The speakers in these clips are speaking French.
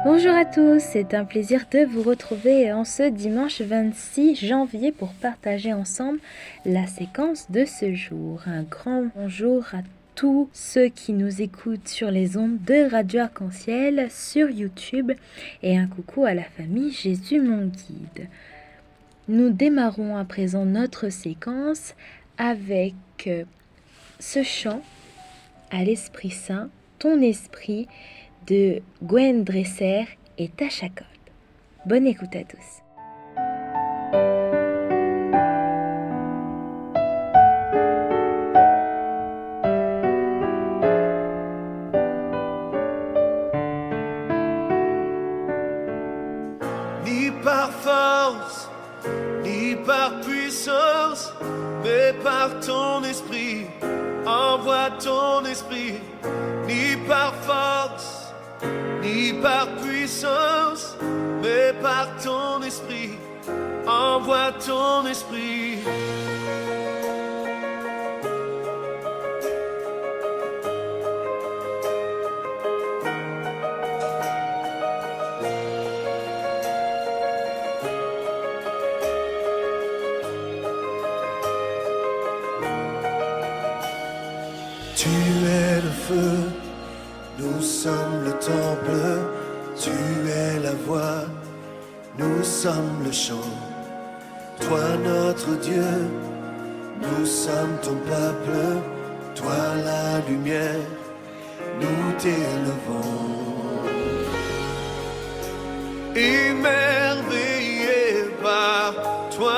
Bonjour à tous, c'est un plaisir de vous retrouver en ce dimanche 26 janvier pour partager ensemble la séquence de ce jour. Un grand bonjour à tous ceux qui nous écoutent sur les ondes de Radio Arc-en-Ciel, sur YouTube, et un coucou à la famille Jésus mon guide. Nous démarrons à présent notre séquence avec ce chant à l'Esprit Saint, ton esprit, de Gwen Dresser et Tasha Cobb. Bonne écoute à tous. Ni par force, ni par puissance, mais par ton esprit, envoie ton esprit, ni par force, ni par puissance, mais par ton esprit, envoie ton esprit. Tu es le feu, nous sommes le temple, tu es la voix, nous sommes le chant. Toi notre Dieu, nous sommes ton peuple, toi la lumière, nous t'élevons. Émerveillé par toi.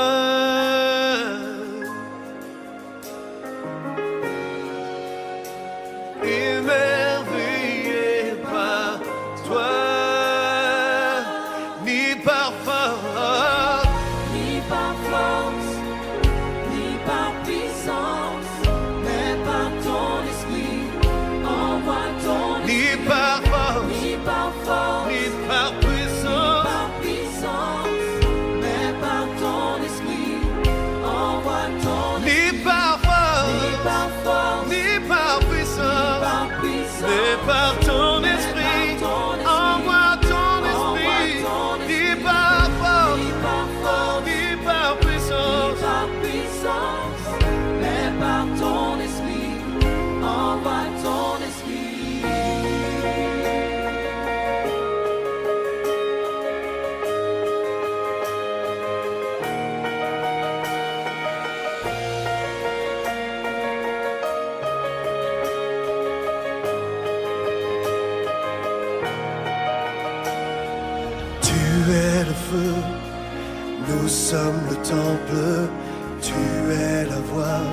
Par ton esprit, envoie ton esprit, ni par force, ni par puissance, mais par ton esprit, envoie ton esprit. Nous sommes le temple, tu es la voix,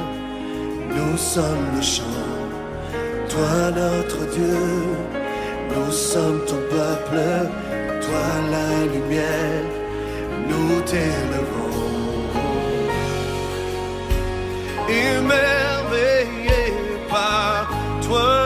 nous sommes le chant. Toi notre Dieu, nous sommes ton peuple, toi la lumière, nous t'élevons. Émerveillé par toi.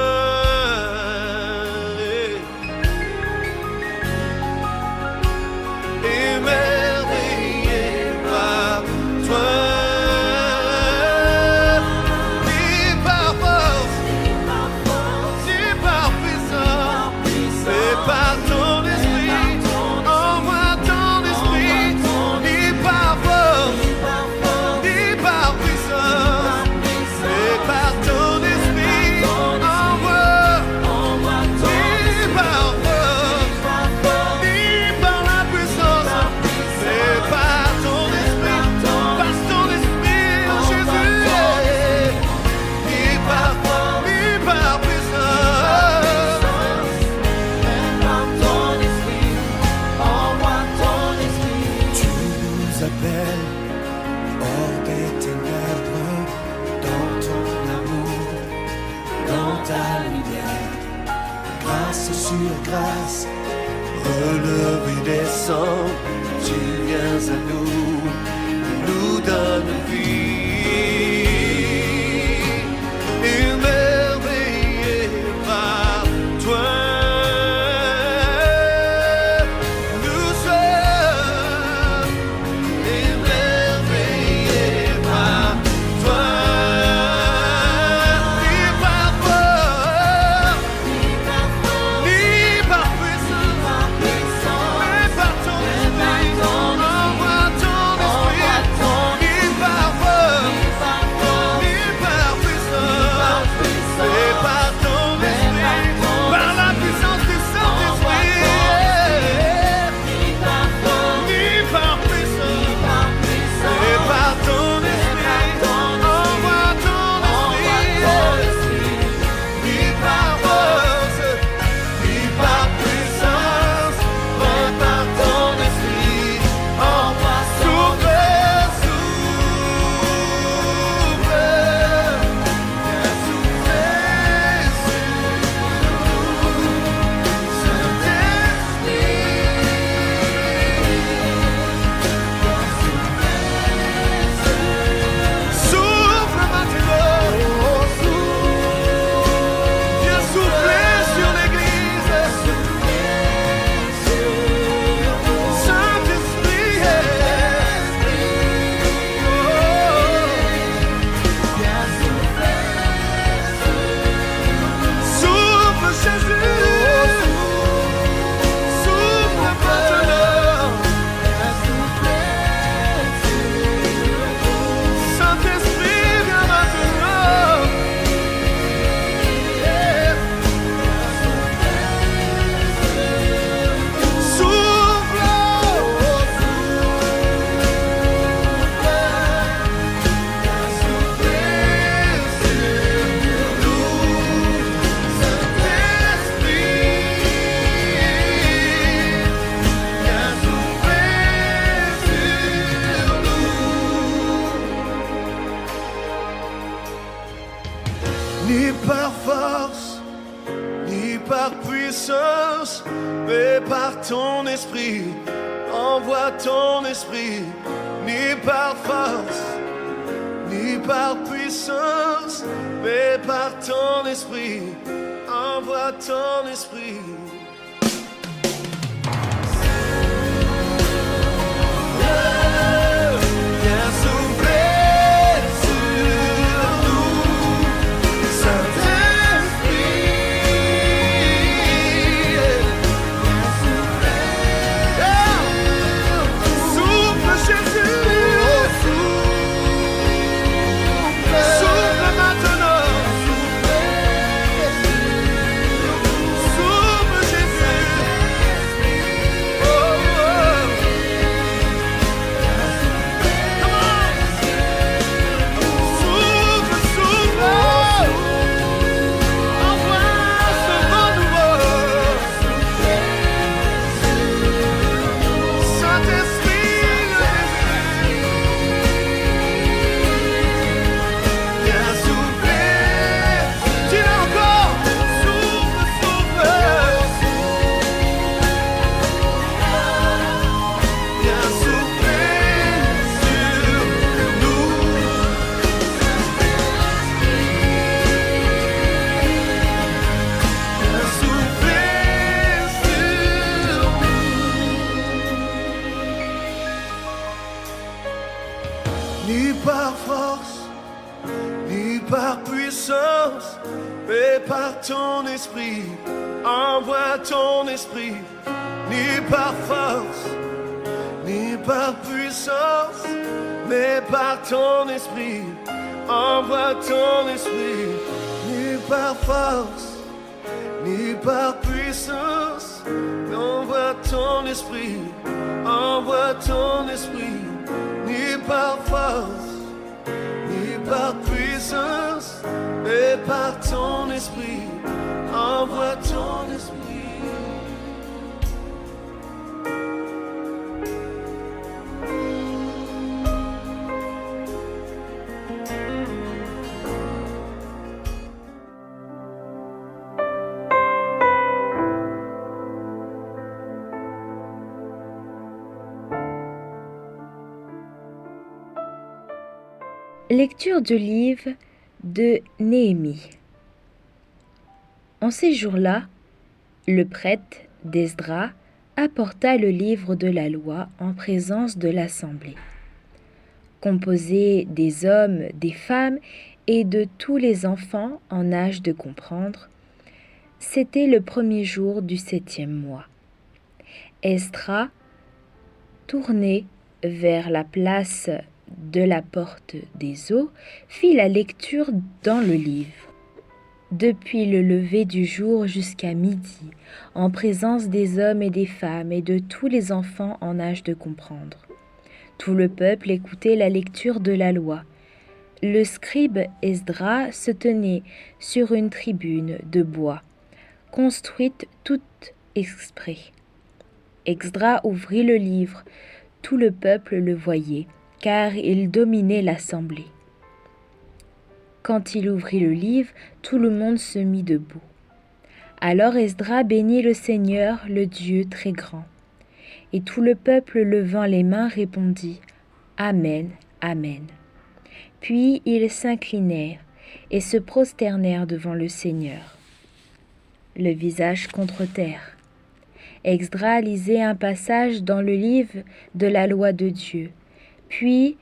Grâce, relève et descend, tu viens à nous donnes vie, émerveillé par toi, nous sommes émerveillés par toi, ni par force, ni par puissance. puissance, mais par ton esprit. Envoie ton esprit, ni par force, ni par puissance, mais par ton esprit. Envoie ton esprit. Viens souffler sur nous, Saint-Esprit. Souffle Jésus, souffle maintenant. Souffle Jésus. Oh, oh. Come on. Souffle, souffle. Envoie ce vent nouveau. Saint-Esprit, viens souffler. Dis-le encore. Souffle, souffle. Viens souffler sur nous. Viens souffler sur nous. Ni par force, ni par puissance, mais par ton esprit. Envoie ton esprit, ni par force, ni par puissance, mais par ton esprit. Envoie ton esprit, ni par force, ni par puissance, mais envoie ton esprit. Envoie ton esprit, ni par force, ni par puissance, mais par ton esprit. Envoie ton esprit. Lecture du livre de Néhémie. En ces jours-là, le prêtre d'Esdras apporta le livre de la loi en présence de l'assemblée, composé des hommes, des femmes et de tous les enfants en âge de comprendre. C'était le premier jour du 7e mois. Esdras, tourné vers la place de la porte des eaux, fit la lecture dans le livre. Depuis le lever du jour jusqu'à midi, en présence des hommes et des femmes et de tous les enfants en âge de comprendre. Tout le peuple écoutait la lecture de la loi. Le scribe Esdras se tenait sur une tribune de bois, construite toute exprès. Esdras ouvrit le livre. Tout le peuple le voyait, car il dominait l'assemblée. Quand il ouvrit le livre, tout le monde se mit debout. Alors Esdras bénit le Seigneur, le Dieu très grand. Et tout le peuple levant les mains répondit « Amen, Amen ». Puis ils s'inclinèrent et se prosternèrent devant le Seigneur, le visage contre terre. Esdras lisait un passage dans le livre de la loi de Dieu. Puis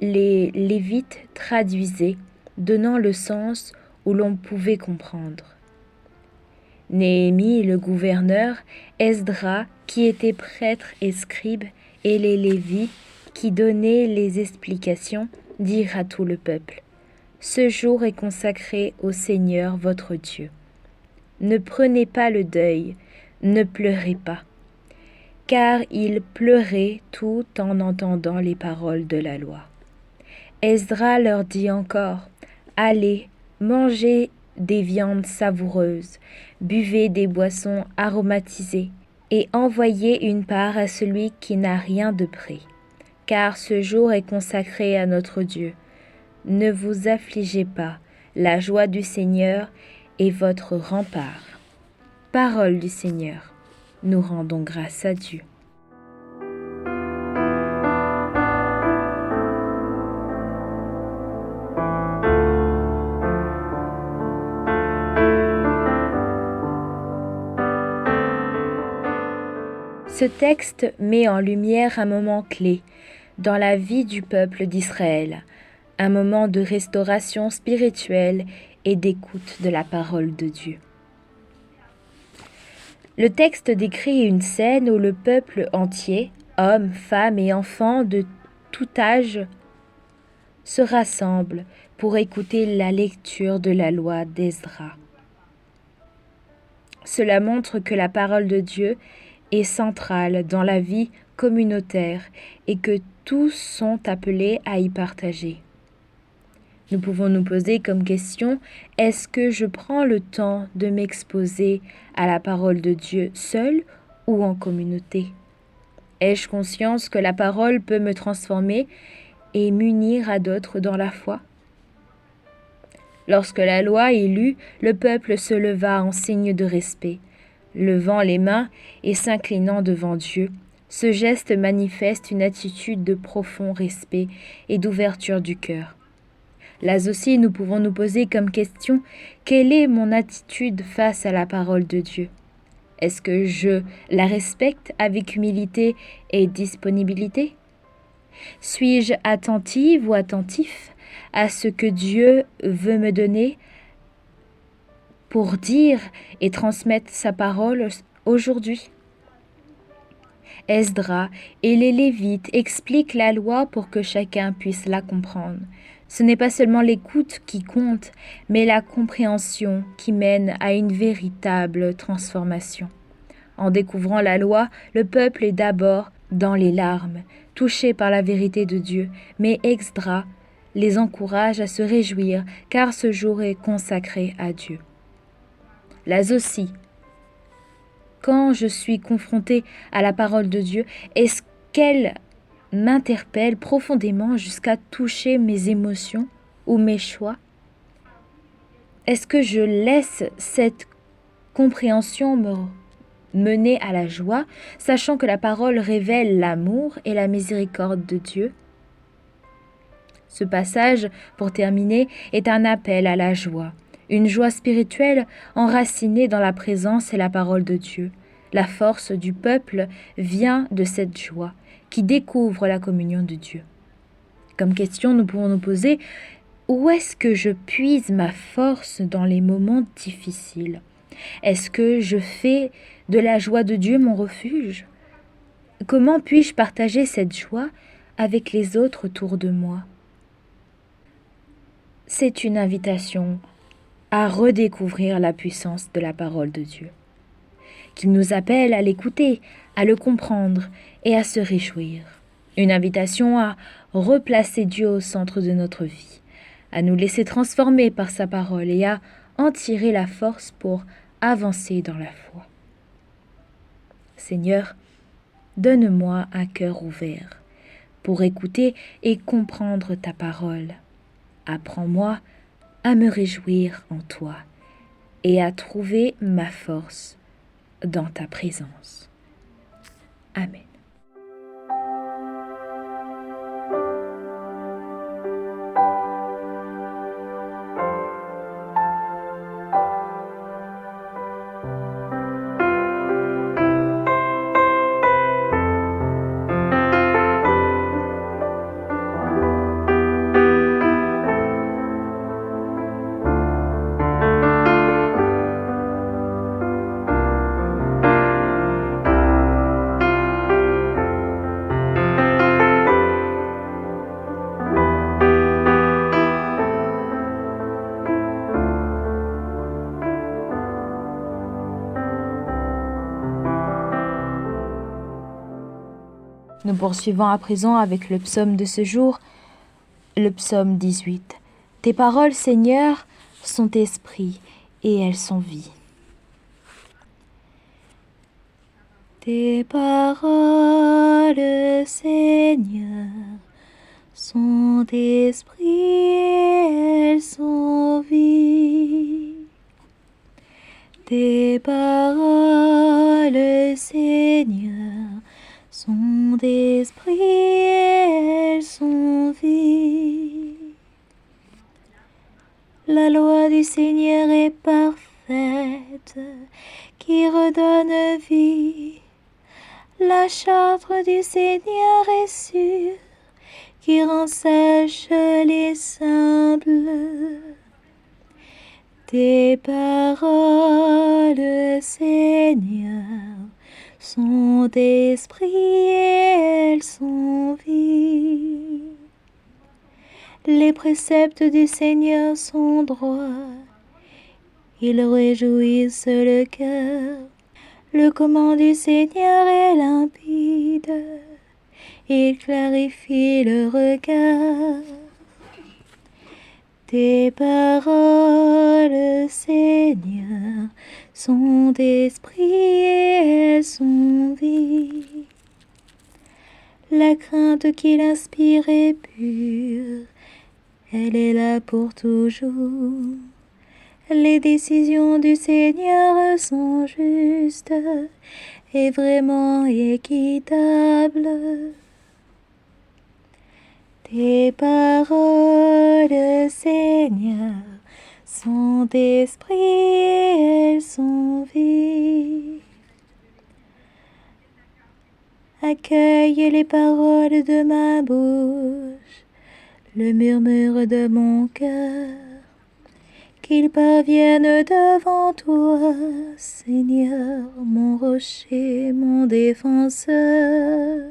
les Lévites traduisaient, donnant le sens où l'on pouvait comprendre. Néhémie, le gouverneur, Esdras, qui était prêtre et scribe, et les Lévites, qui donnaient les explications, dirent à tout le peuple : « Ce jour est consacré au Seigneur votre Dieu. Ne prenez pas le deuil, ne pleurez pas. » Car ils pleuraient tout en entendant les paroles de la loi. Esdras leur dit encore : « Allez, mangez des viandes savoureuses, buvez des boissons aromatisées, et envoyez une part à celui qui n'a rien de près, car ce jour est consacré à notre Dieu. Ne vous affligez pas, la joie du Seigneur est votre rempart. » Parole du Seigneur. Nous rendons grâce à Dieu. Ce texte met en lumière un moment clé dans la vie du peuple d'Israël, un moment de restauration spirituelle et d'écoute de la parole de Dieu. Le texte décrit une scène où le peuple entier, hommes, femmes et enfants de tout âge, se rassemble pour écouter la lecture de la loi d'Esdra. Cela montre que la parole de Dieu est centrale dans la vie communautaire et que tous sont appelés à y partager. Nous pouvons nous poser comme question, est-ce que je prends le temps de m'exposer à la parole de Dieu seul ou en communauté? Ai-je conscience que la parole peut me transformer et m'unir à d'autres dans la foi? Lorsque la loi est lue, le peuple se leva en signe de respect, levant les mains et s'inclinant devant Dieu. Ce geste manifeste une attitude de profond respect et d'ouverture du cœur. Là aussi, nous pouvons nous poser comme question, quelle est mon attitude face à la parole de Dieu? Est-ce que je la respecte avec humilité et disponibilité? Suis-je attentive ou attentif à ce que Dieu veut me donner pour dire et transmettre sa parole aujourd'hui? Esdra et les Lévites expliquent la loi pour que chacun puisse la comprendre. Ce n'est pas seulement l'écoute qui compte, mais la compréhension qui mène à une véritable transformation. En découvrant la loi, le peuple est d'abord dans les larmes, touché par la vérité de Dieu, mais Esdra les encourage à se réjouir, car ce jour est consacré à Dieu. Là aussi, quand je suis confrontée à la parole de Dieu, est-ce qu'elle m'interpelle profondément jusqu'à toucher mes émotions ou mes choix? Est-ce que je laisse cette compréhension me mener à la joie, sachant que la parole révèle l'amour et la miséricorde de Dieu? Ce passage, pour terminer, est un appel à la joie. Une joie spirituelle enracinée dans la présence et la parole de Dieu. La force du peuple vient de cette joie qui découvre la communion de Dieu. Comme question, nous pouvons nous poser, où est-ce que je puise ma force dans les moments difficiles? Est-ce que je fais de la joie de Dieu mon refuge? Comment puis-je partager cette joie avec les autres autour de moi? C'est une invitation à redécouvrir la puissance de la parole de Dieu, qu'il nous appelle à l'écouter, à le comprendre et à se réjouir. Une invitation à replacer Dieu au centre de notre vie, à nous laisser transformer par sa parole et à en tirer la force pour avancer dans la foi. Seigneur, donne-moi un cœur ouvert pour écouter et comprendre ta parole. Apprends-moi à me réjouir en toi et à trouver ma force dans ta présence. Amen. Nous poursuivons à présent avec le psaume de ce jour, le psaume 18. Tes paroles, Seigneur, sont esprit et elles sont vie. Tes paroles, Seigneur, sont esprit et elles sont vie. Tes paroles, Seigneur, sont d'esprit, elles sont vies. La loi du Seigneur est parfaite, qui redonne vie. La charte du Seigneur est sûre, qui rend sèches les sables. Tes paroles, Seigneur, sont d'esprit, elles sont vie. Les préceptes du Seigneur sont droits, ils réjouissent le cœur. Le commandement du Seigneur est limpide, il clarifie le regard. Tes paroles, Seigneur, sont d'esprit et elles sont vie. La crainte qu'il inspire est pure, elle est là pour toujours. Les décisions du Seigneur sont justes et vraiment équitables. Tes paroles, Seigneur, sont d'esprit et elles sont vie. Accueille les paroles de ma bouche, le murmure de mon cœur, qu'ils parviennent devant toi, Seigneur, mon rocher, mon défenseur.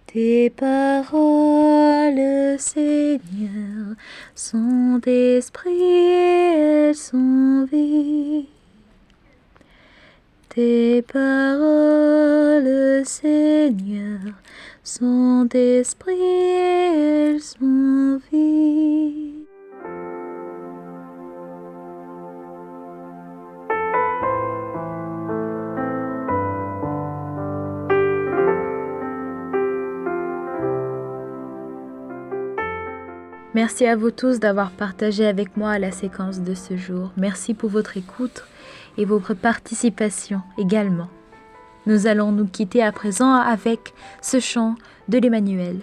Tes paroles, Seigneur, sont d'esprit et elles sont vie. Tes paroles, Seigneur, sont d'esprit et elles sont vie. Merci à vous tous d'avoir partagé avec moi la séquence de ce jour. Merci pour votre écoute et votre participation également. Nous allons nous quitter à présent avec ce chant de l'Emmanuel.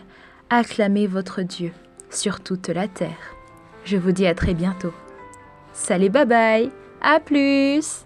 Acclamez votre Dieu sur toute la terre. Je vous dis à très bientôt. Salut, bye bye, à plus!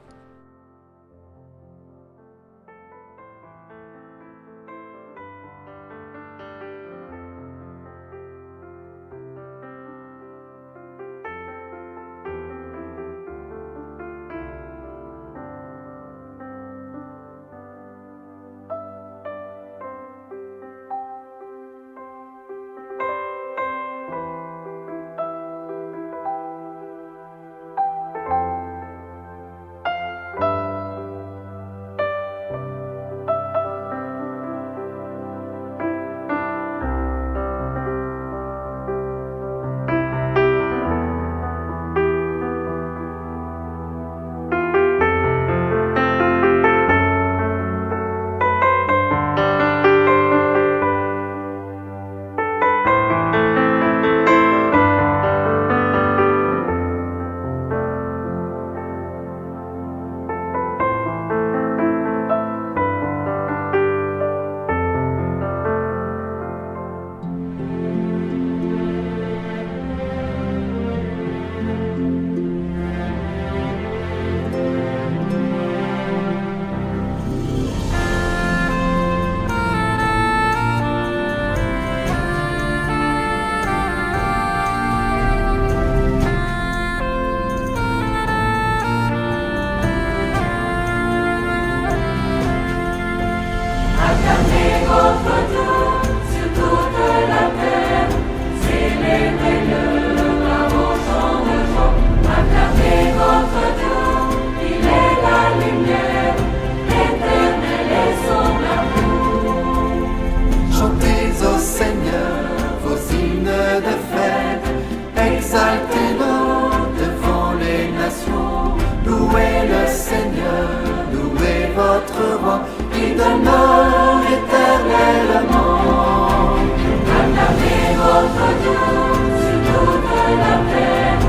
Sur toute la terre,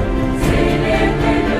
célébrez-le,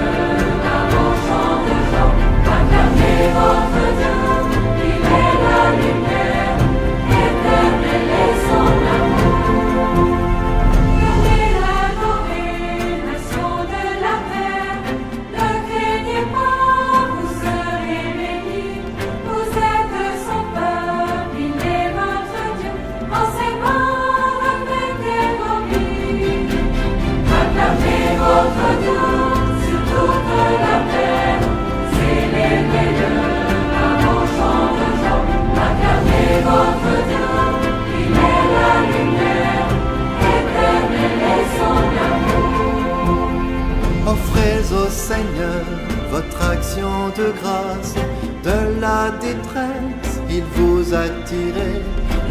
la détresse, il vous a tiré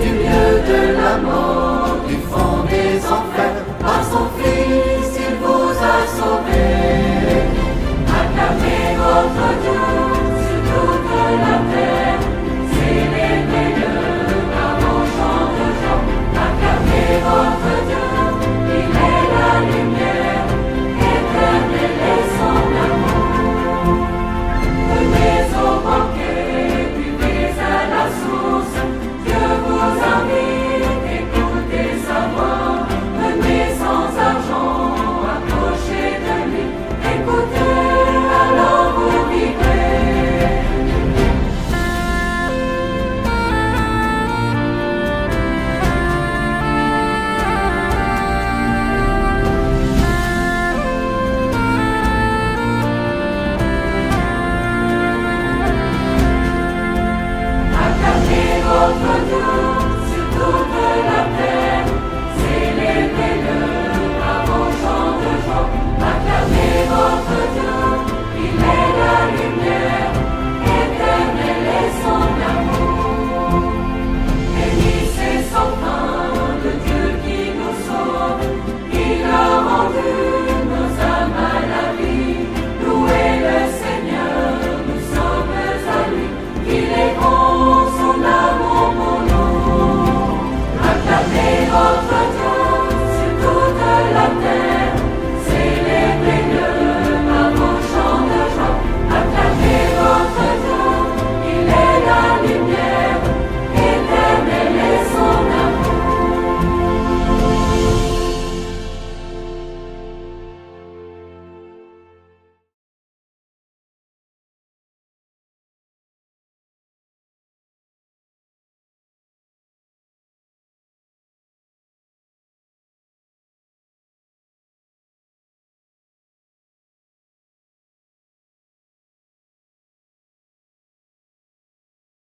du milieu de la mort, du fond des enfers. Par son Fils, il vous a sauvé. Acclamez votre Dieu.